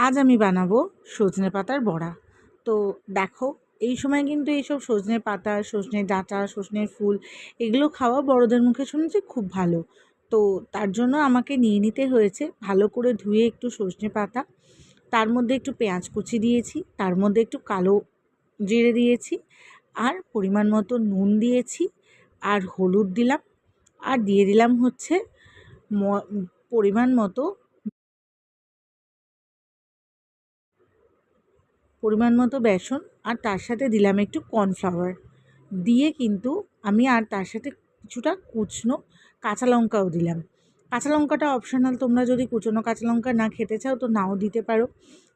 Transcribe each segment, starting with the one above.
আজ আমি বানাবো সজনে পাতার বড়া। তো দেখো, এই সময় কিন্তু এইসব সজনে পাতা, সজনে ডাঁটা, সজনের ফুল এগুলো খাওয়া বড়দের মুখে শুনেছি খুব ভালো। তো তার জন্য আমাকে নিয়ে নিতে হয়েছে ভালো করে ধুয়ে একটু সজনে পাতা, তার মধ্যে একটু পেঁয়াজ কুচি দিয়েছি, তার মধ্যে একটু কালো জিরে দিয়েছি, আর পরিমাণ মতো নুন দিয়েছি, আর হলুদ দিলাম, আর দিয়ে দিলাম হচ্ছে পরিমাণ মতো বেসন, আর তার সাথে দিলাম একটু কর্নফ্লাওয়ার দিয়ে কিন্তু আমি আর তার সাথে কিছুটা কুচনো কাঁচা লঙ্কাও দিলাম। কাঁচা লঙ্কাটা অপশনাল, তোমরা যদি কুচনো কাঁচা লঙ্কা না খেতে চাও তো নাও দিতে পারো।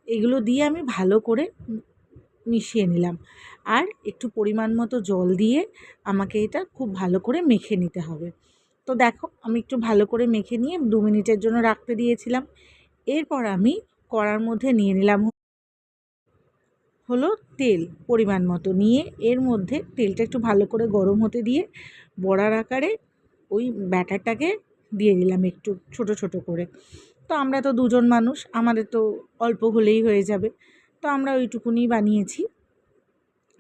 এগুলো দিয়ে আমি ভালো করে মিশিয়ে নিলাম, আর একটু পরিমাণ মতো জল দিয়ে আমাকে এটা খুব ভালো করে মেখে নিতে হবে। তো দেখো, আমি একটু ভালো করে মেখে নিয়ে 2 মিনিটের জন্য রাখতে দিয়েছিলাম। এরপর আমি কড়ার মধ্যে নিয়ে নিলাম হলো তেল পরিমাণ মতো নিয়ে, এর মধ্যে তেলটা একটু ভালো করে গরম হতে দিয়ে বড়ার আকারে ওই ব্যাটারটাকে দিয়ে দিলাম একটু ছোট ছোট করে। তো আমরা তো দুজন মানুষ, আমাদের তো অল্প হলেই হয়ে যাবে, তো আমরা ওইটুকুনি বানিয়েছি।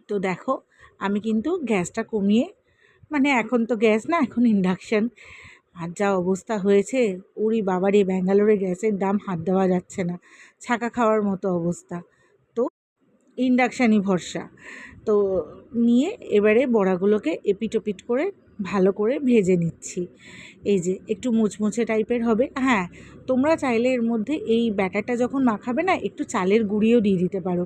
তো দেখো, আমি কিন্তু গ্যাসটা কমিয়ে, মানে এখন তো গ্যাস না, এখন ইন্ডাকশান, আর যা অবস্থা হয়েছে, ওরে বাবারে, ব্যাঙ্গালোরে গ্যাসের দাম হাত দেওয়া যাচ্ছে না, ছাকা খাওয়ার মতো অবস্থা। তো ইন্ডাকশানই ভরসা। তো নিয়ে এবারে বড়াগুলোকে এপিট ওপিট করে ভালো করে ভেজে নিচ্ছি। এই যে একটু মুচমুচে টাইপের হবে। হ্যাঁ, তোমরা চাইলে এর মধ্যে এই ব্যাটারটা যখন মাখাবে না, একটু চালের গুঁড়িও দিয়ে দিতে পারো।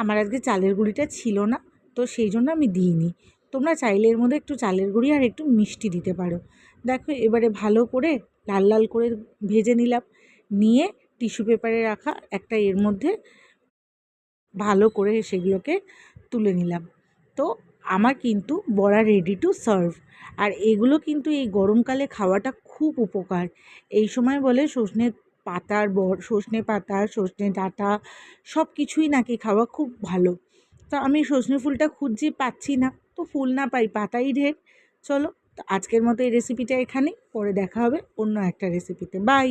আমার আজকে চালের গুঁড়িটা ছিল না, তো সেই জন্য আমি দিইনি। তোমরা চাইলে এর মধ্যে একটু চালের গুঁড়ি আর একটু মিষ্টি দিতে পারো। দেখো, এবারে ভালো করে লাল লাল করে ভেজে নিলাম, নিয়ে টিস্যু পেপারে রাখা একটা এর মধ্যে ভালো করে সেগুলোকে তুলে নিলাম। তো আমার কিন্তু বড়া রেডি টু সার্ভ। আর এগুলো কিন্তু এই গরমকালে খাওয়াটা খুব উপকার। এই সময় বলে সজনে পাতা, সজনে ডাঁটা সব কিছুই নাকি খাওয়া খুব ভালো। তো আমি সজনে ফুলটা খুঁজছি, পাচ্ছি না, তো ফুল না পাই পাতাই ঢের। চলো, তো আজকের মতো এই রেসিপিটা এখানেই, পরে দেখা হবে অন্য একটা রেসিপিতে। বাই।